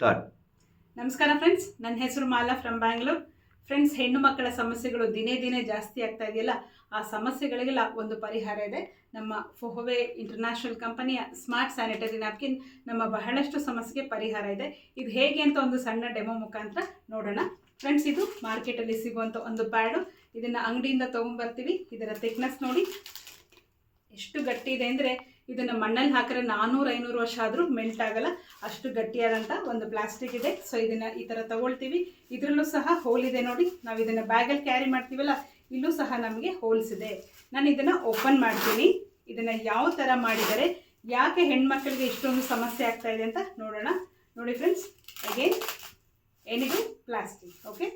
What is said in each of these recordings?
Start. ನಮಸ್ಕಾರ friends, ನನ್ನ ಹೆಸರು ಮಾಲಾ ಫ್ರಮ್ ಬ್ಯಾಂಗ್ಳೂರ್. ಫ್ರೆಂಡ್ಸ್, ಹೆಣ್ಣು ಮಕ್ಕಳ ಸಮಸ್ಯೆಗಳು ದಿನೇ ದಿನೇ ಜಾಸ್ತಿ ಆಗ್ತಾ ಇದೆಯಲ್ಲ, ಆ ಸಮಸ್ಯೆಗಳಿಗೆಲ್ಲ ಒಂದು ಪರಿಹಾರ ಇದೆ. ನಮ್ಮ ಫೊಹವೆ ಇಂಟರ್ನ್ಯಾಷನಲ್ ಕಂಪನಿಯ ಸ್ಮಾರ್ಟ್ ಸ್ಯಾನಿಟರಿ ನ್ಯಾಪ್ಕಿನ್ ನಮ್ಮ ಬಹಳಷ್ಟು ಸಮಸ್ಯೆಗೆ ಪರಿಹಾರ ಇದೆ. ಇದು ಹೇಗೆ ಅಂತ ಒಂದು ಸಣ್ಣ ಡೆಮೋ ಮುಖಾಂತರ ನೋಡೋಣ. ಫ್ರೆಂಡ್ಸ್, ಇದು ಮಾರ್ಕೆಟಲ್ಲಿ ಸಿಗುವಂಥ ಒಂದು ಪ್ಯಾಡು. ಇದನ್ನು ಅಂಗಡಿಯಿಂದ ತೊಗೊಂಬರ್ತೀವಿ. ಇದರ ಥಿಕ್ನೆಸ್ ನೋಡಿ ಎಷ್ಟು ಗಟ್ಟಿ ಇದೆ ಅಂದರೆ ಇದನ್ನು ಮಣ್ಣಲ್ಲಿ ಹಾಕಿದ್ರೆ 400-500 ವರ್ಷ ಆದರೂ ಮೆಲ್ಟ್ ಆಗಲ್ಲ, ಅಷ್ಟು ಗಟ್ಟಿಯಾದಂಥ ಒಂದು ಪ್ಲಾಸ್ಟಿಕ್ ಇದೆ. ಸೊ ಇದನ್ನು ಈ ಥರ ತಗೊಳ್ತೀವಿ. ಇದರಲ್ಲೂ ಸಹ ಹೋಲ್ ಇದೆ ನೋಡಿ. ನಾವು ಇದನ್ನು ಬ್ಯಾಗಲ್ಲಿ ಕ್ಯಾರಿ ಮಾಡ್ತೀವಲ್ಲ, ಇಲ್ಲೂ ಸಹ ನಮಗೆ ಹೋಲ್ಸ್ ಇದೆ. ನಾನು ಇದನ್ನು ಓಪನ್ ಮಾಡ್ತೀನಿ. ಇದನ್ನು ಯಾವ ಥರ ಮಾಡಿದರೆ, ಯಾಕೆ ಹೆಣ್ಮಕ್ಳಿಗೆ ಇಷ್ಟೊಂದು ಸಮಸ್ಯೆ ಆಗ್ತಾ ಇದೆ ಅಂತ ನೋಡೋಣ. ನೋಡಿ ಫ್ರೆಂಡ್ಸ್, ಅಗೇನ್ ಏನಿದು ಪ್ಲಾಸ್ಟಿಕ್. ಓಕೆ,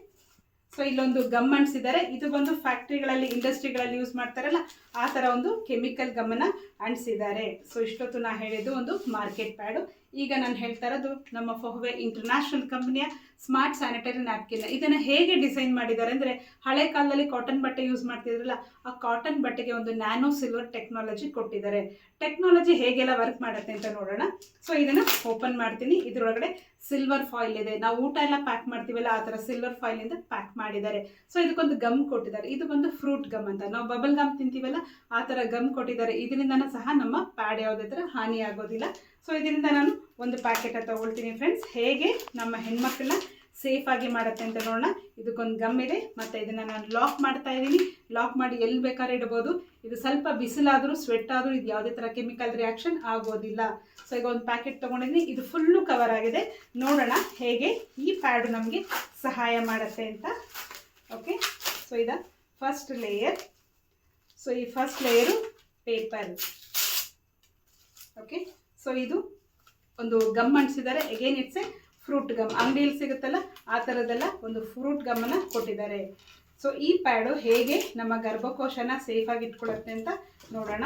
ಸೊ ಇಲ್ಲೊಂದು ಗಮ್ ಅಂಟಿಸಿದ್ದಾರೆ. ಇದು ಬಂದು ಫ್ಯಾಕ್ಟ್ರಿಗಳಲ್ಲಿ, ಇಂಡಸ್ಟ್ರಿಗಳಲ್ಲಿ ಯೂಸ್ ಮಾಡ್ತಾರಲ್ಲ, ಆ ಥರ ಒಂದು ಕೆಮಿಕಲ್ ಗಮ್ಮನ್ನು ಅಂಟಿಸಿದ್ದಾರೆ. ಸೊ ಇಷ್ಟೊತ್ತು ನಾನು ಹೇಳಿದ್ದು ಒಂದು ಮಾರ್ಕೆಟ್ ಪ್ಯಾಡು. ಈಗ ನಾನು ಹೇಳ್ತಾ ಇರೋದು ನಮ್ಮ ಫೊಹವೆ ಇಂಟರ್ನ್ಯಾಷನಲ್ ಕಂಪ್ನಿಯ ಸ್ಮಾರ್ಟ್ ಸ್ಯಾನಿಟರಿ ನ್ಯಾಪ್ಕಿನ್. ಇದನ್ನು ಹೇಗೆ ಡಿಸೈನ್ ಮಾಡಿದ್ದಾರೆ ಅಂದರೆ, ಹಳೆ ಕಾಲದಲ್ಲಿ ಕಾಟನ್ ಬಟ್ಟೆ ಯೂಸ್ ಮಾಡ್ತಿದ್ರಲ್ಲ, ಆ ಕಾಟನ್ ಬಟ್ಟೆಗೆ ಒಂದು ನ್ಯಾನೋ ಸಿಲ್ವರ್ ಟೆಕ್ನಾಲಜಿ ಕೊಟ್ಟಿದ್ದಾರೆ. ಟೆಕ್ನಾಲಜಿ ಹೇಗೆಲ್ಲ ವರ್ಕ್ ಮಾಡುತ್ತೆ ಅಂತ ನೋಡೋಣ. ಸೊ ಇದನ್ನು ಓಪನ್ ಮಾಡ್ತೀನಿ. ಇದರೊಳಗಡೆ ಸಿಲ್ವರ್ ಫಾಯಿಲ್ ಇದೆ. ನಾವು ಊಟ ಎಲ್ಲ ಪ್ಯಾಕ್ ಮಾಡ್ತೀವಲ್ಲ, ಆ ಥರ ಸಿಲ್ವರ್ ಫಾಯಿಲಿಂದ ಪ್ಯಾಕ್ ಮಾಡಿದ್ದಾರೆ. ಸೊ ಇದಕ್ಕೊಂದು ಗಮ್ ಕೊಟ್ಟಿದ್ದಾರೆ. ಇದು ಒಂದು ಫ್ರೂಟ್ ಗಮ್ ಅಂತ, ನಾವು ಬಬಲ್ ಗಮ್ ತಿಂತೀವಲ್ಲ, ಆ ಥರ ಗಮ್ ಕೊಟ್ಟಿದ್ದಾರೆ. ಇದರಿಂದನೂ ಸಹ ನಮ್ಮ ಪ್ಯಾಡ್ ಯಾವುದೇ ಥರ ಹಾನಿ ಆಗೋದಿಲ್ಲ. ಸೊ ಇದರಿಂದ ನಾನು ಒಂದು ಪ್ಯಾಕೆಟ್ ತಗೊಳ್ತೀನಿ ಫ್ರೆಂಡ್ಸ್. ಹೇಗೆ ನಮ್ಮ ಹೆಣ್ಮಕ್ಳನ್ನ ಸೇಫ್ ಆಗಿ ಮಾಡುತ್ತೆ ಅಂತ ನೋಡೋಣ. ಇದಕ್ಕೊಂದು ಗಮ್ ಇದೆ, ಮತ್ತು ಇದನ್ನು ನಾನು ಲಾಕ್ ಮಾಡ್ತಾ ಇದ್ದೀನಿ. ಲಾಕ್ ಮಾಡಿ ಎಲ್ಲಿ ಬೇಕಾದ್ರೆ ಇಡ್ಬೋದು. ಇದು ಸ್ವಲ್ಪ ಬಿಸಿಲಾದರೂ, ಸ್ವೆಟ್ ಆದರೂ ಇದು ಯಾವುದೇ ಥರ ಕೆಮಿಕಲ್ ರಿಯಾಕ್ಷನ್ ಆಗೋದಿಲ್ಲ. ಸೊ ಈಗ ಒಂದು ಪ್ಯಾಕೆಟ್ ತೊಗೊಂಡಿದ್ದೀನಿ. ಇದು ಫುಲ್ಲು ಕವರ್ ಆಗಿದೆ. ನೋಡೋಣ ಹೇಗೆ ಈ ಪ್ಯಾಡು ನಮಗೆ ಸಹಾಯ ಮಾಡುತ್ತೆ ಅಂತ. ಓಕೆ, ಸೊ ಇದು ಫಸ್ಟ್ ಲೇಯರ್. ಸೊ ಈ first layer paper. Okay, so ಇದು ಒಂದು ಗಮ್ ಅಂಟಿಸಿದ್ದಾರೆ. Again it's A fruit gum. ಅಂಗಡಿಯಲ್ಲಿ ಸಿಗುತ್ತಲ್ಲ, ಆ ಥರದ್ದೆಲ್ಲ ಒಂದು ಫ್ರೂಟ್ ಗಮ್ಮನ್ನು ಕೊಟ್ಟಿದ್ದಾರೆ. ಸೊ ಈ ಪ್ಯಾಡು ಹೇಗೆ ನಮ್ಮ ಗರ್ಭಕೋಶನ ಸೇಫಾಗಿ ಇಟ್ಕೊಳ್ಳುತ್ತೆ ಅಂತ ನೋಡೋಣ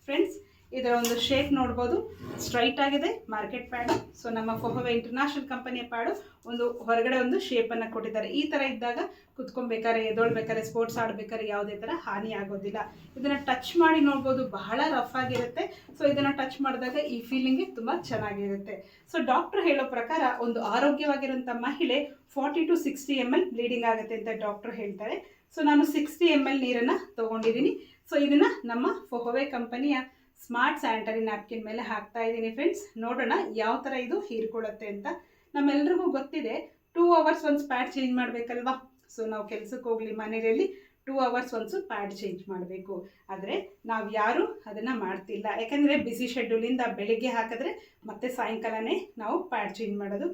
ಫ್ರೆಂಡ್ಸ್. ಇದರ ಒಂದು ಶೇಪ್ ನೋಡ್ಬೋದು, ಸ್ಟ್ರೈಟ್ ಆಗಿದೆ ಮಾರ್ಕೆಟ್ ಪ್ಯಾಡು. ಸೊ ನಮ್ಮ ಫೊಹವೆ ಇಂಟರ್ನ್ಯಾಷನಲ್ ಕಂಪನಿಯ ಪ್ಯಾಡು ಒಂದು ಹೊರಗಡೆ ಒಂದು ಶೇಪನ್ನು ಕೊಟ್ಟಿದ್ದಾರೆ. ಈ ಥರ ಇದ್ದಾಗ ಕುತ್ಕೊಬೇಕಾರೆ, ಎದೊಳ್ಬೇಕಾರೆ, ಸ್ಪೋರ್ಟ್ಸ್ ಆಡಬೇಕಾದ್ರೆ ಯಾವುದೇ ಥರ ಹಾನಿ ಆಗೋದಿಲ್ಲ. ಇದನ್ನು ಟಚ್ ಮಾಡಿ ನೋಡ್ಬೋದು, ಬಹಳ ರಫ್ ಆಗಿರುತ್ತೆ. ಸೊ ಇದನ್ನು ಟಚ್ ಮಾಡಿದಾಗ ಈ ಫೀಲಿಂಗ್ಗೆ ತುಂಬ ಚೆನ್ನಾಗಿರುತ್ತೆ. ಸೊ ಡಾಕ್ಟ್ರು ಹೇಳೋ ಪ್ರಕಾರ ಒಂದು ಆರೋಗ್ಯವಾಗಿರುವಂಥ ಮಹಿಳೆ 40 to 60 ml ಬ್ಲೀಡಿಂಗ್ ಆಗುತ್ತೆ ಅಂತ ಡಾಕ್ಟ್ರು ಹೇಳ್ತಾರೆ. ಸೊ ನಾನು 60 ml ನೀರನ್ನು ತೊಗೊಂಡಿದ್ದೀನಿ. ಸೊ ಇದನ್ನು ನಮ್ಮ ಫೊಹವೆ ಕಂಪನಿಯ ಸ್ಮಾರ್ಟ್ ಸ್ಯಾನಿಟರಿ ನ್ಯಾಪ್ಕಿನ್ ಮೇಲೆ ಹಾಕ್ತಾ ಇದ್ದೀನಿ ಫ್ರೆಂಡ್ಸ್. ನೋಡೋಣ ಯಾವ ಥರ ಇದು ಹೀರ್ಕೊಳ್ಳುತ್ತೆ ಅಂತ. ನಮ್ಮೆಲ್ರಿಗೂ ಗೊತ್ತಿದೆ 2 hours ಒನ್ಸ್ ಪ್ಯಾಡ್ ಚೇಂಜ್ ಮಾಡಬೇಕಲ್ವಾ. ಸೊ ನಾವು ಕೆಲಸಕ್ಕೆ ಹೋಗಲಿ, ಮನೆಯಲ್ಲಿ 2 hours ಒನ್ಸು ಪ್ಯಾಡ್ ಚೇಂಜ್ ಮಾಡಬೇಕು. ಆದರೆ ನಾವು ಯಾರೂ ಅದನ್ನು ಮಾಡ್ತಿಲ್ಲ. ಯಾಕೆಂದರೆ ಬಿಸಿ ಶೆಡ್ಯೂಲಿಂದ ಬೆಳಿಗ್ಗೆ ಹಾಕಿದ್ರೆ ಮತ್ತೆ ಸಾಯಂಕಾಲನೇ ನಾವು ಪ್ಯಾಡ್ ಚೇಂಜ್ ಮಾಡೋದು.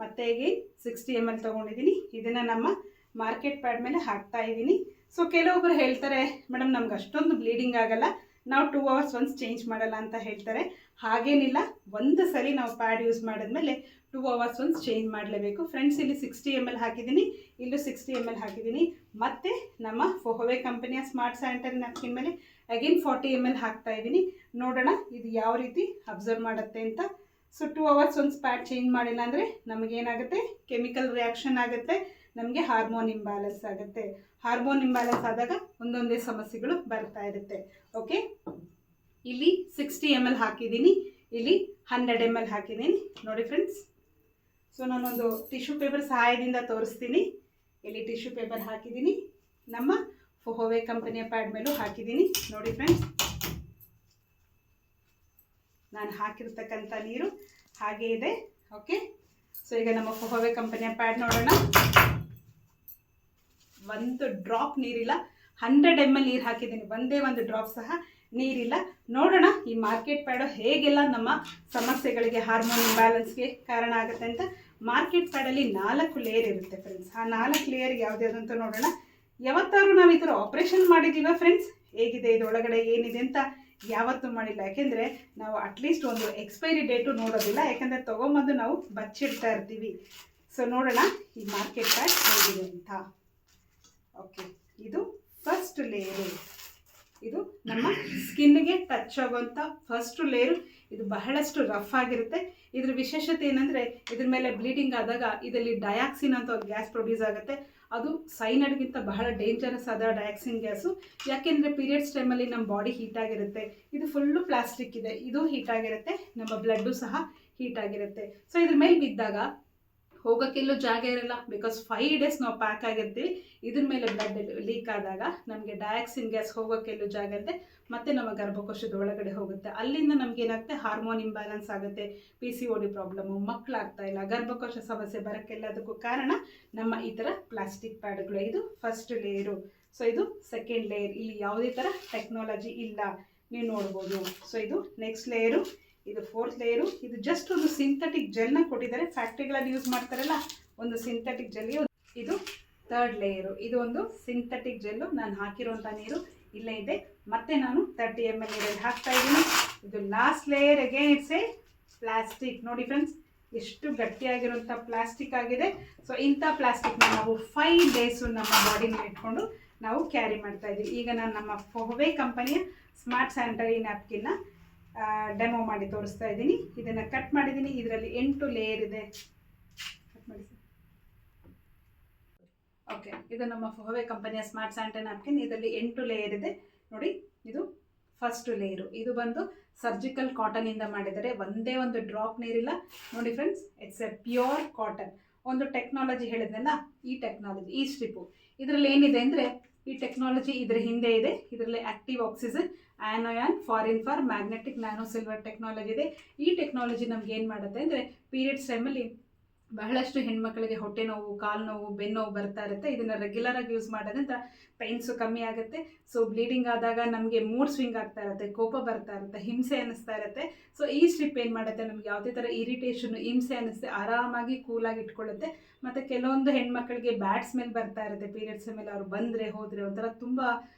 ಮತ್ತೆ ಈಗ 60 ml ತೊಗೊಂಡಿದ್ದೀನಿ. ಇದನ್ನು ನಮ್ಮ ಮಾರ್ಕೆಟ್ ಪ್ಯಾಡ್ ಮೇಲೆ ಹಾಕ್ತಾ ಇದ್ದೀನಿ. ಸೊ ಕೆಲವೊಬ್ಬರು ಹೇಳ್ತಾರೆ, ಮೇಡಮ್ ನಮ್ಗೆ ಅಷ್ಟೊಂದು ಬ್ಲೀಡಿಂಗ್ ಆಗಲ್ಲ, ನಾವು 2 hours ಒನ್ಸ್ ಚೇಂಜ್ ಮಾಡಲ್ಲ ಅಂತ ಹೇಳ್ತಾರೆ. ಹಾಗೇನಿಲ್ಲ, ಒಂದು ಸರಿ ನಾವು ಪ್ಯಾಡ್ ಯೂಸ್ ಮಾಡಿದ್ಮೇಲೆ 2 hours ಒನ್ಸ್ ಚೇಂಜ್ ಮಾಡಲೇಬೇಕು ಫ್ರೆಂಡ್ಸ್. ಇಲ್ಲಿ 60 ml ಹಾಕಿದ್ದೀನಿ, ಇಲ್ಲೂ 60 ml ಹಾಕಿದ್ದೀನಿ. ಮತ್ತು ನಮ್ಮ ಫೊಹವೆ ಕಂಪನಿಯ ಸ್ಮಾರ್ಟ್ ಸ್ಯಾನಿಟರಿ ನ್ಯಾಪ್ಕಿನ್ ಮೇಲೆ ಅಗೇನ್ 40 ml ಹಾಕ್ತಾ ಇದ್ದೀನಿ. ನೋಡೋಣ ಇದು ಯಾವ ರೀತಿ ಅಬ್ಸರ್ವ್ ಮಾಡುತ್ತೆ ಅಂತ. So 2 hours once pad change ಮಾಡಿಲ್ಲ ಅಂದರೆ ನಮಗೇನಾಗುತ್ತೆ, ಕೆಮಿಕಲ್ ರಿಯಾಕ್ಷನ್ ಆಗುತ್ತೆ, ನಮಗೆ ಹಾರ್ಮೋನ್ ಇಂಬ್ಯಾಲೆನ್ಸ್ ಆಗುತ್ತೆ. ಹಾರ್ಮೋನ್ ಇಂಬ್ಯಾಲೆನ್ಸ್ ಆದಾಗ ಒಂದೊಂದೇ ಸಮಸ್ಯೆಗಳು ಬರ್ತಾ ಇರುತ್ತೆ. ಓಕೆ, ಇಲ್ಲಿ 60 ml ಹಾಕಿದ್ದೀನಿ, ಇಲ್ಲಿ 100 ml ಹಾಕಿದ್ದೀನಿ. ನೋಡಿ ಫ್ರೆಂಡ್ಸ್, ಸೊ ನಾನೊಂದು ಟಿಶ್ಯೂ ಪೇಪರ್ ಸಹಾಯದಿಂದ ತೋರಿಸ್ತೀನಿ. ಇಲ್ಲಿ ಟಿಶ್ಯೂ ಪೇಪರ್ ಹಾಕಿದ್ದೀನಿ, ನಮ್ಮ ಫೊಹವೆ ಕಂಪನಿಯ ಪ್ಯಾಡ್ ಮೇಲೂ ಹಾಕಿದ್ದೀನಿ. ನೋಡಿ ಫ್ರೆಂಡ್ಸ್, ನಾನು ಹಾಕಿರ್ತಕ್ಕಂಥ ನೀರು ಹಾಗೇ ಇದೆ. ಓಕೆ, ಸೊ ಈಗ ನಮ್ಮ ಫೊಹವೆ ಕಂಪನಿಯ ಪ್ಯಾಡ್ ನೋಡೋಣ. ಒಂದು ಡ್ರಾಪ್ ನೀರಿಲ್ಲ, 100 ml ನೀರು ಹಾಕಿದ್ದೀನಿ, ಒಂದೇ ಒಂದು ಡ್ರಾಪ್ ಸಹ ನೀರಿಲ್ಲ. ನೋಡೋಣ ಈ ಮಾರ್ಕೆಟ್ ಪ್ಯಾಡು ಹೇಗೆಲ್ಲ ನಮ್ಮ ಸಮಸ್ಯೆಗಳಿಗೆ, ಹಾರ್ಮೋನ್ ಇಂಬ್ಯಾಲೆನ್ಸ್ಗೆ ಕಾರಣ ಆಗುತ್ತೆ ಅಂತ. ಮಾರ್ಕೆಟ್ ಪ್ಯಾಡಲ್ಲಿ 4 ಲೇಯರ್ ಇರುತ್ತೆ ಫ್ರೆಂಡ್ಸ್. ಆ 4 ಲೇಯರ್ ಯಾವುದ್ಯಾವುದಂತ ನೋಡೋಣ. ಯಾವತ್ತಾದ್ರೂ ನಾವು ಈ ಥರ ಆಪ್ರೇಷನ್ ಮಾಡಿದ್ದೀವ ಫ್ರೆಂಡ್ಸ್? ಹೇಗಿದೆ ಇದರೊಳಗಡೆ ಏನಿದೆ ಅಂತ ಯಾವತ್ತೂ ಮಾಡಿಲ್ಲ. ಯಾಕೆಂದರೆ ನಾವು ಅಟ್ಲೀಸ್ಟ್ ಒಂದು ಎಕ್ಸ್ಪೈರಿ ಡೇಟು ನೋಡೋದಿಲ್ಲ, ಯಾಕೆಂದರೆ ತೊಗೊಂಬಂದು ನಾವು ಬಚ್ಚಿಡ್ತಾ ಇರ್ತೀವಿ. ಸೊ ನೋಡೋಣ ಈ ಮಾರ್ಕೆಟ್ ಪ್ಯಾಡ್ ಹೇಗಿದೆ ಅಂತ. ಓಕೆ, ಇದು ಫಸ್ಟ್ ಲೇಯರು. ಇದು ನಮ್ಮ ಸ್ಕಿನ್ಗೆ ಟಚ್ ಆಗುವಂಥ ಫಸ್ಟ್ ಲೇಯರು. ಇದು ಬಹಳಷ್ಟು ರಫ್ ಆಗಿರುತ್ತೆ. ಇದ್ರ ವಿಶೇಷತೆ ಏನಂದರೆ, ಇದ್ರ ಮೇಲೆ ಬ್ಲೀಡಿಂಗ್ ಆದಾಗ ಇದರಲ್ಲಿ ಡಯಾಕ್ಸಿನ್ ಅಂತ ಒಂದು ಗ್ಯಾಸ್ ಪ್ರೊಡ್ಯೂಸ್ ಆಗುತ್ತೆ. ಅದು ಸೈನೈಡ್ಗಿಂತ ಬಹಳ ಡೇಂಜರಸ್ ಆದ ಡಯಾಕ್ಸಿನ್ ಗ್ಯಾಸು. ಯಾಕೆಂದರೆ ಪೀರಿಯಡ್ಸ್ ಟೈಮಲ್ಲಿ ನಮ್ಮ ಬಾಡಿ ಹೀಟಾಗಿರುತ್ತೆ. ಇದು ಫುಲ್ಲು ಪ್ಲಾಸ್ಟಿಕ್ ಇದೆ, ಇದು ಹೀಟಾಗಿರುತ್ತೆ, ನಮ್ಮ ಬ್ಲಡ್ಡು ಸಹ ಹೀಟಾಗಿರುತ್ತೆ. ಸೊ ಇದ್ರ ಮೇಲೆ ಬಿದ್ದಾಗ ಹೋಗೋಕ್ಕೆಲ್ಲೂ ಜಾಗ ಇರಲ್ಲ. ಬಿಕಾಸ್ 5 ಡೇಸ್ ನಾವು ಪ್ಯಾಕ್ ಆಗಿರ್ತೀವಿ. ಇದ್ರ ಮೇಲೆ ಬ್ಲಡ್ ಲೀಕ್ ಆದಾಗ ನಮಗೆ ಡಯಾಕ್ಸಿನ್ ಗ್ಯಾಸ್ ಹೋಗೋಕ್ಕೆಲ್ಲೂ ಜಾಗ ಇರುತ್ತೆ, ಮತ್ತು ನಮ್ಮ ಗರ್ಭಕೋಶದ ಒಳಗಡೆ ಹೋಗುತ್ತೆ. ಅಲ್ಲಿಂದ ನಮ್ಗೆ ಏನಾಗುತ್ತೆ, ಹಾರ್ಮೋನ್ ಇಂಬ್ಯಾಲೆನ್ಸ್ ಆಗುತ್ತೆ, PCOD ಪ್ರಾಬ್ಲಮ್ಮು, ಮಕ್ಕಳಾಗ್ತಾ ಇಲ್ಲ, ಗರ್ಭಕೋಶ ಸಮಸ್ಯೆ ಬರೋಕ್ಕೆಲ್ಲದಕ್ಕೂ ಕಾರಣ ನಮ್ಮ ಈ ಥರ ಪ್ಲಾಸ್ಟಿಕ್ ಪ್ಯಾಡ್ಗಳು. ಇದು ಫಸ್ಟ್ ಲೇಯರು. ಸೊ ಇದು ಸೆಕೆಂಡ್ ಲೇಯರ್. ಇಲ್ಲಿ ಯಾವುದೇ ಥರ ಟೆಕ್ನಾಲಜಿ ಇಲ್ಲ, ನೀವು ನೋಡ್ಬೋದು. ಸೊ ಇದು ನೆಕ್ಸ್ಟ್ ಲೇಯರು. ಇದು 4th ಲೇಯರು. ಇದು ಜಸ್ಟ್ ಒಂದು ಸಿಂಥೆಟಿಕ್ ಜೆಲ್ನ ಕೊಟ್ಟಿದ್ದಾರೆ. ಫ್ಯಾಕ್ಟ್ರಿಗಳಲ್ಲಿ ಯೂಸ್ ಮಾಡ್ತಾರಲ್ಲ, ಒಂದು ಸಿಂಥೆಟಿಕ್ ಜೆಲ್. ಇದು 3rd ಲೇಯರು. ಇದು ಒಂದು ಸಿಂಥೆಟಿಕ್ ಜೆಲ್ಲು. ನಾನು ಹಾಕಿರುವಂಥ ನೀರು ಇಲ್ಲೇ ಇದೆ. ಮತ್ತೆ ನಾನು 30 ml ನೀರಲ್ಲಿ ಹಾಕ್ತಾ ಇದ್ದೀನಿ. ಇದು last layer. Again it's A plastic. ನೋಡಿ ಫ್ರೆಂಡ್ಸ್, ಎಷ್ಟು ಗಟ್ಟಿಯಾಗಿರುವಂಥ ಪ್ಲಾಸ್ಟಿಕ್ ಆಗಿದೆ. ಸೊ ಇಂಥ ಪ್ಲಾಸ್ಟಿಕ್ನ ನಾವು 5 ಡೇಸು ನಮ್ಮ ಬಾಡಿ ಮೇಲೆ ಇಟ್ಕೊಂಡು ನಾವು ಕ್ಯಾರಿ ಮಾಡ್ತಾ ಇದ್ದೀವಿ. ಈಗ ನಾನು ನಮ್ಮ ಫೊಹವೆ ಕಂಪನಿಯ ಸ್ಮಾರ್ಟ್ ಸ್ಯಾನಿಟರಿ ನ್ಯಾಪ್ಕಿನ್ನ ಡೆಮೋ ಮಾಡಿ ತೋರಿಸ್ತಾ ಇದ್ದೀನಿ. ಇದನ್ನು ಕಟ್ ಮಾಡಿದ್ದೀನಿ. ಇದರಲ್ಲಿ 8 ಲೇಯರ್ ಇದೆ. ಕಟ್ ಮಾಡಿ ಸರ್. ಓಕೆ, ಇದು ನಮ್ಮ ಫೊಹವೆ ಕಂಪನಿಯ ಸ್ಮಾರ್ಟ್ ಸ್ಯಾನಿಟರಿ ನ್ಯಾಪ್ಕಿನ್. ಇದರಲ್ಲಿ 8 ಲೇಯರ್ ಇದೆ. ನೋಡಿ, ಇದು ಫಸ್ಟ್ ಲೇಯರು. ಇದು ಬಂದು ಸರ್ಜಿಕಲ್ ಕಾಟನಿಂದ ಮಾಡಿದ್ದಾರೆ. ಒಂದೇ ಒಂದು ಡ್ರಾಪ್ ನೀರಿಲ್ಲ. ನೋಡಿ friends, it's A pure cotton. ಒಂದು ಟೆಕ್ನಾಲಜಿ ಹೇಳಿದ್ನಲ್ಲ, ಈ ಟೆಕ್ನಾಲಜಿ, ಈ ಸ್ಟ್ರಿಪ್ಪು, ಇದರಲ್ಲಿ ಏನಿದೆ ಅಂದರೆ, ಈ ಟೆಕ್ನಾಲಜಿ ಇದರ ಹಿಂದೆ ಇದೆ. ಇದರಲ್ಲಿ active oxygen, anion, for magnetic nano silver technology ಇದೆ. ಈ ಟೆಕ್ನಾಲಜಿ ನಮ್ಗೆ ಏನು ಮಾಡುತ್ತೆ ಅಂದರೆ, ಪೀರಿಯಡ್ಸ್ ಟೈಮಲ್ಲಿ ಬಹಳಷ್ಟು ಹೆಣ್ಮಕ್ಳಿಗೆ ಹೊಟ್ಟೆ ನೋವು, ಕಾಲು ನೋವು, ಬೆನ್ನೋವು ಬರ್ತಾ ಇರುತ್ತೆ. ಇದನ್ನು ರೆಗ್ಯುಲರಾಗಿ ಯೂಸ್ ಮಾಡೋದ್ರಿಂದ ಪೈನ್ಸು ಕಮ್ಮಿ ಆಗುತ್ತೆ. ಸೊ ಬ್ಲೀಡಿಂಗ್ ಆದಾಗ ನಮಗೆ ಮೂಡ್ ಸ್ವಿಂಗ್ ಆಗ್ತಾ ಇರುತ್ತೆ, ಕೋಪ ಬರ್ತಾ ಇರುತ್ತೆ, ಹಿಂಸೆ ಅನ್ನಿಸ್ತಾ ಇರುತ್ತೆ. ಸೊ ಈ ಸ್ಟ್ರಿಪ್ ಏನು ಮಾಡುತ್ತೆ, ನಮ್ಗೆ ಯಾವುದೇ ಥರ ಇರಿಟೇಷನ್, ಹಿಂಸೆ ಅನ್ನಿಸ್ತೆ ಆರಾಮಾಗಿ ಕೂಲಾಗಿ ಇಟ್ಕೊಳ್ಳುತ್ತೆ. ಮತ್ತು ಕೆಲವೊಂದು ಹೆಣ್ಮಕ್ಳಿಗೆ ಬ್ಯಾಡ್ ಸ್ಮೆಲ್ ಬರ್ತಾ ಇರುತ್ತೆ ಪೀರಿಯಡ್ಸ್ ಮೇಲೆ. ಅವ್ರು ಬಂದರೆ ಹೋದರೆ ಒಂಥರ ತುಂಬ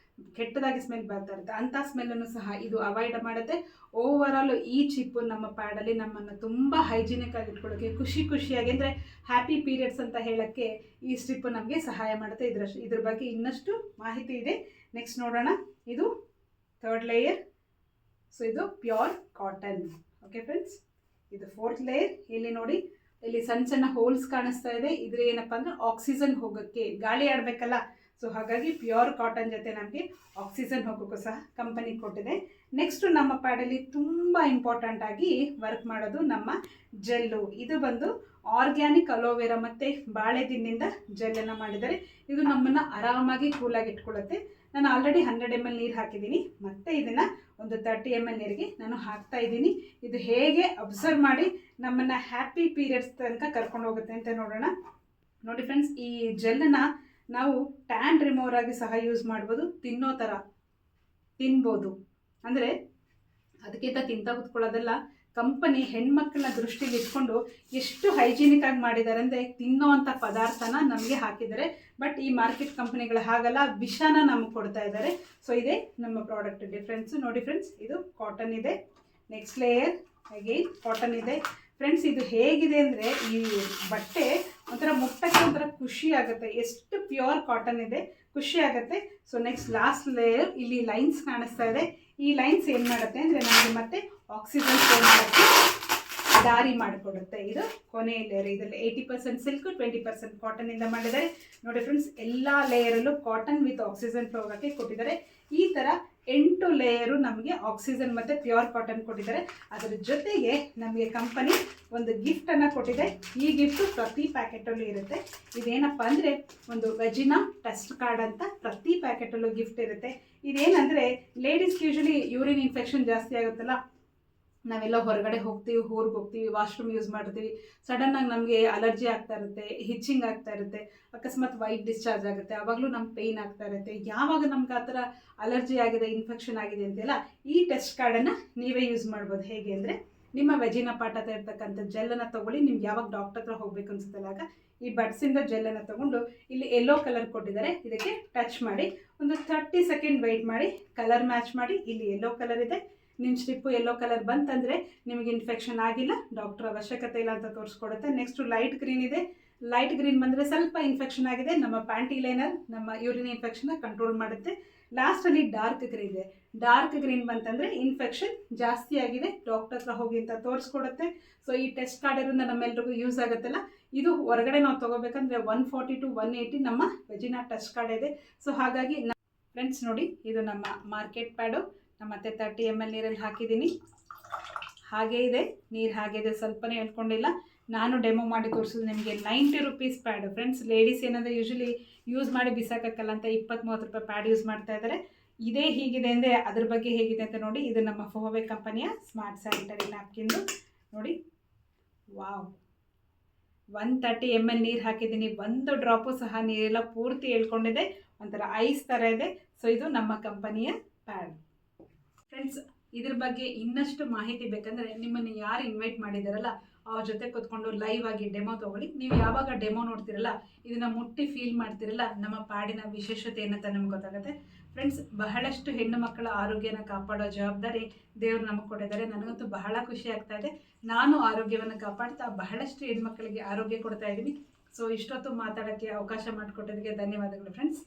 ಕೆಟ್ಟದಾಗಿ ಸ್ಮೆಲ್ ಬರ್ತಾ ಇರುತ್ತೆ. ಅಂಥ ಸ್ಮೆಲ್ಲನ್ನು ಸಹ ಇದು ಅವಾಯ್ಡ್ ಮಾಡುತ್ತೆ. ಓವರಾಲ್ ಈ ಚಿಪ್ಪು ನಮ್ಮ ಪ್ಯಾಡಲ್ಲಿ ನಮ್ಮನ್ನು ತುಂಬ ಹೈಜಿನಿಕ್ ಆಗಿ ಇಟ್ಕೊಳ್ಳೋಕ್ಕೆ, ಖುಷಿಯಾಗಿ ಅಂದರೆ ಹ್ಯಾಪಿ ಪೀರಿಯಡ್ಸ್ ಅಂತ ಹೇಳೋಕ್ಕೆ ಈ ಸ್ಟ್ರಿಪ್ಪು ನಮಗೆ ಸಹಾಯ ಮಾಡುತ್ತೆ. ಇದ್ರ ಬಗ್ಗೆ ಇನ್ನಷ್ಟು ಮಾಹಿತಿ ಇದೆ. ನೆಕ್ಸ್ಟ್ ನೋಡೋಣ. ಇದು 3rd ಲೇಯರ್. ಸೊ ಇದು ಪ್ಯೂರ್ ಕಾಟನ್. ಓಕೆ ಫ್ರೆಂಡ್ಸ್, ಇದು 4th ಲೇಯರ್. ಇಲ್ಲಿ ನೋಡಿ, ಇಲ್ಲಿ ಸಣ್ಣ ಸಣ್ಣ ಹೋಲ್ಸ್ ಕಾಣಿಸ್ತಾ ಇದೆ. ಇದ್ರ ಏನಪ್ಪ ಅಂದರೆ ಆಕ್ಸಿಜನ್ ಹೋಗೋಕ್ಕೆ, ಗಾಳಿ ಆಡಬೇಕಲ್ಲ. ಸೊ ಹಾಗಾಗಿ ಪ್ಯೂರ್ ಕಾಟನ್ ಜೊತೆ ನಮಗೆ ಆಕ್ಸಿಜನ್ ಹೋಗೋಕ್ಕೂ ಸಹ ಕಂಪನಿ ಕೊಟ್ಟಿದೆ. ನೆಕ್ಸ್ಟು ನಮ್ಮ ಪ್ಯಾಡಲ್ಲಿ ತುಂಬ ಇಂಪಾರ್ಟೆಂಟ್ ಆಗಿ ವರ್ಕ್ ಮಾಡೋದು ನಮ್ಮ ಜೆಲ್ಲು. ಇದು ಬಂದು ಆರ್ಗ್ಯಾನಿಕ್ ಅಲೋವೆರಾ ಮತ್ತು ಬಾಳೆದಿಂಡಿಂದ ಜೆಲ್ಲನ್ನು ಮಾಡಿದ್ದಾರೆ. ಇದು ನಮ್ಮನ್ನು ಆರಾಮಾಗಿ ಕೂಲಾಗಿ ಇಟ್ಕೊಳ್ಳುತ್ತೆ. ನಾನು ಆಲ್ರೆಡಿ 100 ml ನೀರು ಹಾಕಿದ್ದೀನಿ. ಮತ್ತು ಇದನ್ನು ಒಂದು 30 ml ನೀರಿಗೆ ನಾನು ಹಾಕ್ತಾ ಇದ್ದೀನಿ. ಇದು ಹೇಗೆ ಅಬ್ಸರ್ವ್ ಮಾಡಿ ನಮ್ಮನ್ನು ಹ್ಯಾಪಿ ಪೀರಿಯಡ್ಸ್ ತನಕ ಕರ್ಕೊಂಡು ಹೋಗುತ್ತೆ ಅಂತ ನೋಡೋಣ. ನೋಡಿ ಫ್ರೆಂಡ್ಸ್, ಈ ಜೆಲ್ಲನ್ನು ನಾವು ಟ್ಯಾನ್ ರಿಮೂವರ್ ಆಗಿ ಸಹ ಯೂಸ್ ಮಾಡ್ಬೋದು. ತಿನ್ನೋ ಥರ ತಿನ್ಬೋದು. ಅಂದರೆ ಅದಕ್ಕಿಂತ ತಿಂತ ಕೂತ್ಕೊಳ್ಳೋದೆಲ್ಲ. ಕಂಪನಿ ಹೆಣ್ಮಕ್ಳನ್ನ ದೃಷ್ಟಿಲಿ ಇಟ್ಕೊಂಡು ಎಷ್ಟು ಹೈಜಿನಿಕ್ ಆಗಿ ಮಾಡಿದ್ದಾರೆ ಅಂದರೆ, ತಿನ್ನೋ ಅಂಥ ಪದಾರ್ಥನ ನಮಗೆ ಹಾಕಿದ್ದಾರೆ. ಬಟ್ ಈ ಮಾರ್ಕೆಟ್ ಕಂಪನಿಗಳು ಹಾಗಲ್ಲ, ವಿಷಾನ ನಮಗೆ ಕೊಡ್ತಾ ಇದ್ದಾರೆ. ಸೊ ಇದೇ ನಮ್ಮ ಪ್ರಾಡಕ್ಟ್ ಡಿಫ್ರೆನ್ಸು. ನೋಡಿ ಫ್ರೆಂಡ್ಸ್, ಇದು ಕಾಟನ್ ಇದೆ. ನೆಕ್ಸ್ಟ್ ಲೇಯರ್ ಅಗೇನ್ ಕಾಟನ್ ಇದೆ. ಫ್ರೆಂಡ್ಸ್, ಇದು ಹೇಗಿದೆ ಅಂದರೆ, ಈ ಬಟ್ಟೆ ಒಂಥರ ಮುಟ್ಟಕ್ಕೆ ಒಂಥರ ಖುಷಿ ಆಗುತ್ತೆ. ಎಷ್ಟು ಪ್ಯೂರ್ ಕಾಟನ್ ಇದೆ, ಖುಷಿ ಆಗುತ್ತೆ. So next last layer. ಇಲ್ಲಿ ಲೈನ್ಸ್ ಕಾಣಿಸ್ತಾ ಇದೆ. ಈ ಲೈನ್ಸ್ ಏನು ಮಾಡುತ್ತೆ ಅಂದರೆ, ನಮಗೆ ಮತ್ತೆ ಆಕ್ಸಿಜನ್ ಸ್ಟೋರ್ ಮಾಡೋಕ್ಕೆ ದಾರಿ ಮಾಡಿಕೊಡುತ್ತೆ. ಇದು ಕೊನೆಯ ಲೇಯರ್. ಇದರಲ್ಲಿ 80% ಸಿಲ್ಕ್, 20% ಕಾಟನಿಂದ ಮಾಡಿದ್ದಾರೆ. ನೋಡಿ ಫ್ರೆಂಡ್ಸ್, ಎಲ್ಲ ಲೇಯರಲ್ಲೂ ಕಾಟನ್ ವಿತ್ ಆಕ್ಸಿಜನ್ ಫ್ಲೋ ಆಗೋಕ್ಕೆ ಕೊಟ್ಟಿದ್ದಾರೆ. ಈ ಥರ 8 ಲೇಯರು ನಮಗೆ ಆಕ್ಸಿಜನ್ ಮತ್ತು ಪ್ಯೂರ್ ಕಾಟನ್ ಕೊಟ್ಟಿದ್ದಾರೆ. ಅದರ ಜೊತೆಗೆ ನಮಗೆ ಕಂಪನಿ ಒಂದು ಗಿಫ್ಟನ್ನು ಕೊಟ್ಟಿದೆ. ಈ ಗಿಫ್ಟು ಪ್ರತಿ ಪ್ಯಾಕೆಟಲ್ಲೂ ಇರುತ್ತೆ. ಇದೇನಪ್ಪ ಅಂದರೆ, ಒಂದು ವೆಜಿನಾ ಟೆಸ್ಟ್ ಕಾರ್ಡ್ ಅಂತ ಪ್ರತಿ ಪ್ಯಾಕೆಟಲ್ಲೂ ಗಿಫ್ಟ್ ಇರುತ್ತೆ. ಇದೇನಂದರೆ, ಲೇಡೀಸ್ಗೆ ಯೂಶಲಿ ಯೂರಿನ್ ಇನ್ಫೆಕ್ಷನ್ ಜಾಸ್ತಿ ಆಗುತ್ತಲ್ಲ, ನಾವೆಲ್ಲ ಹೊರಗಡೆ ಹೋಗ್ತೀವಿ, ಊರಿಗೆ ಹೋಗ್ತೀವಿ, ವಾಶ್ರೂಮ್ ಯೂಸ್ ಮಾಡ್ತೀವಿ, ಸಡನ್ನಾಗಿ ನಮಗೆ ಅಲರ್ಜಿ ಆಗ್ತಾ ಇರುತ್ತೆ, ಹಿಚ್ಚಿಂಗ್ ಆಗ್ತಾ ಇರುತ್ತೆ, ಅಕಸ್ಮಾತ್ ವೈಟ್ ಡಿಸ್ಚಾರ್ಜ್ ಆಗುತ್ತೆ, ಆವಾಗಲೂ ನಮ್ಗೆ ಪೇಯ್ನ್ ಆಗ್ತಾ ಇರುತ್ತೆ. ಯಾವಾಗ ನಮ್ಗೆ ಆ ಥರ ಅಲರ್ಜಿ ಆಗಿದೆ, ಇನ್ಫೆಕ್ಷನ್ ಆಗಿದೆ ಅಂತೆಲ್ಲ, ಈ ಟೆಸ್ಟ್ ಕಾರ್ಡನ್ನು ನೀವೇ ಯೂಸ್ ಮಾಡ್ಬೋದು. ಹೇಗೆ ಅಂದರೆ, ನಿಮ್ಮ ವೆಜಿನ ಪಾಠ ಇರ್ತಕ್ಕಂಥ ಜೆಲ್ಲನ್ನು ತೊಗೊಳ್ಳಿ. ನಿಮ್ಗೆ ಯಾವಾಗ ಡಾಕ್ಟರ್ ಹತ್ರ ಹೋಗ್ಬೇಕು ಅನ್ಸುತ್ತಲ್ಲ, ಆಗ ಈ ಬಡ್ಸಿಂದ ಜೆಲ್ಲನ್ನು ತೊಗೊಂಡು ಇಲ್ಲಿ ಯೆಲ್ಲೋ ಕಲರ್ ಕೊಟ್ಟಿದ್ದಾರೆ, ಇದಕ್ಕೆ ಟಚ್ ಮಾಡಿ ಒಂದು 30 ಸೆಕೆಂಡ್ ವೆಯ್ಟ್ ಮಾಡಿ, ಕಲರ್ ಮ್ಯಾಚ್ ಮಾಡಿ. ಇಲ್ಲಿ ಯೆಲ್ಲೋ ಕಲರ್ ಇದೆ, ನಿಮ್ಮ ಸ್ಟ್ರಿಪ್ಪು ಯೆಲ್ಲೋ ಕಲರ್ ಬಂತಂದರೆ ನಿಮಗೆ ಇನ್ಫೆಕ್ಷನ್ ಆಗಿಲ್ಲ, ಡಾಕ್ಟರ್ ಅವಶ್ಯಕತೆ ಇಲ್ಲ ಅಂತ ತೋರಿಸ್ಕೊಡುತ್ತೆ. ನೆಕ್ಸ್ಟು ಲೈಟ್ ಗ್ರೀನ್ ಇದೆ. ಲೈಟ್ ಗ್ರೀನ್ ಬಂದರೆ ಸ್ವಲ್ಪ ಇನ್ಫೆಕ್ಷನ್ ಆಗಿದೆ, ನಮ್ಮ ಪ್ಯಾಂಟಿ ಲೈನರ್ ನಮ್ಮ ಯೂರಿನ್ ಇನ್ಫೆಕ್ಷನ್ನ ಕಂಟ್ರೋಲ್ ಮಾಡುತ್ತೆ. ಲಾಸ್ಟಲ್ಲಿ ಡಾರ್ಕ್ ಗ್ರೀನ್ ಇದೆ. ಡಾರ್ಕ್ ಗ್ರೀನ್ ಬಂತಂದರೆ ಇನ್ಫೆಕ್ಷನ್ ಜಾಸ್ತಿ ಆಗಿದೆ, ಡಾಕ್ಟರ್ ಹತ್ರ ಹೋಗಿ ಅಂತ ತೋರಿಸ್ಕೊಡುತ್ತೆ. ಸೊ ಈ ಟೆಸ್ಟ್ ಕಾರ್ಡ್ ಇರೋದ್ರಿಂದ ನಮ್ಮೆಲ್ರಿಗೂ ಯೂಸ್ ಆಗುತ್ತಲ್ಲ. ಇದು ಹೊರಗಡೆ ನಾವು ತೊಗೋಬೇಕಂದ್ರೆ 140 to 180 ನಮ್ಮ ವೆಜಿನಾ ಟೆಸ್ಟ್ ಕಾರ್ಡ್ ಇದೆ. ಸೊ ಹಾಗಾಗಿ ಫ್ರೆಂಡ್ಸ್ ನೋಡಿ, ಇದು ನಮ್ಮ ಮಾರ್ಕೆಟ್ ಪ್ಯಾಡು. ಮತ್ತೆ 30 ml ನೀರಲ್ಲಿ ಹಾಕಿದ್ದೀನಿ. ಹಾಗೇ ಇದೆ, ನೀರು ಹಾಗೆ ಇದೆ, ಸ್ವಲ್ಪನೇ ಹೇಳ್ಕೊಂಡಿಲ್ಲ. ನಾನು ಡೆಮೋ ಮಾಡಿ ತೋರಿಸೋದು ನಿಮಗೆ 90 ರುಪೀಸ್ ಪ್ಯಾಡು. ಫ್ರೆಂಡ್ಸ್, ಲೇಡೀಸ್ ಏನಂದರೆ ಯೂಶ್ವಲಿ ಯೂಸ್ ಮಾಡಿ ಬಿಸಾಕಕ್ಕಲ್ಲ ಅಂತ 20-30 ರೂಪಾಯಿ ಪ್ಯಾಡ್ ಯೂಸ್ ಮಾಡ್ತಾ ಇದ್ದಾರೆ. ಇದೇ ಹೀಗಿದೆ ಅಂದರೆ ಅದ್ರ ಬಗ್ಗೆ ಹೇಗಿದೆ ಅಂತ ನೋಡಿ. ಇದು ನಮ್ಮ ಫೋವೆ ಕಂಪನಿಯ ಸ್ಮಾರ್ಟ್ ಸ್ಯಾನಿಟರಿ ನ್ಯಾಪ್ಕಿನ್ದು ನೋಡಿ. ವಾವ್, 130 ml ನೀರು ಹಾಕಿದ್ದೀನಿ. ಒಂದು ಡ್ರಾಪು ಸಹ ನೀರೆಲ್ಲ ಪೂರ್ತಿ ಹೇಳ್ಕೊಂಡಿದೆ, ಒಂಥರ ಐಸ್ ಥರ ಇದೆ. ಸೊ ಇದು ನಮ್ಮ ಕಂಪನಿಯ ಪ್ಯಾಡ್. ಫ್ರೆಂಡ್ಸ್, ಇದ್ರ ಬಗ್ಗೆ ಇನ್ನಷ್ಟು ಮಾಹಿತಿ ಬೇಕಂದರೆ ನಿಮ್ಮನ್ನು ಯಾರು ಇನ್ವೈಟ್ ಮಾಡಿದಾರಲ್ಲ ಅವ್ರ ಜೊತೆ ಕೂತ್ಕೊಂಡು ಲೈವ್ ಆಗಿ ಡೆಮೋ ತೊಗೊಳ್ಳಿ. ನೀವು ಯಾವಾಗ ಡೆಮೋ ನೋಡ್ತಿರಲ್ಲ, ಇದನ್ನು ಮುಟ್ಟಿ ಫೀಲ್ ಮಾಡ್ತಿರಲ್ಲ, ನಮ್ಮ ಪ್ಯಾಡಿನ ವಿಶೇಷತೆ ಏನಂತ ನಮ್ಗೆ ಗೊತ್ತಾಗುತ್ತೆ. ಫ್ರೆಂಡ್ಸ್, ಬಹಳಷ್ಟು ಹೆಣ್ಣು ಮಕ್ಕಳ ಆರೋಗ್ಯನ ಕಾಪಾಡೋ ಜವಾಬ್ದಾರಿ ದೇವರು ನಮಗೆ ಕೊಟ್ಟಿದ್ದಾರೆ. ನನಗಂತೂ ಬಹಳ ಖುಷಿ ಆಗ್ತಾ ಇದೆ. ನಾನು ಆರೋಗ್ಯವನ್ನು ಕಾಪಾಡ್ತಾ ಬಹಳಷ್ಟು ಹೆಣ್ಮಕ್ಳಿಗೆ ಆರೋಗ್ಯ ಕೊಡ್ತಾ ಇದ್ದೀನಿ. ಸೊ ಇಷ್ಟೊತ್ತು ಮಾತಾಡೋಕ್ಕೆ ಅವಕಾಶ ಮಾಡಿಕೊಟ್ಟೋದಕ್ಕೆ ಧನ್ಯವಾದಗಳು ಫ್ರೆಂಡ್ಸ್.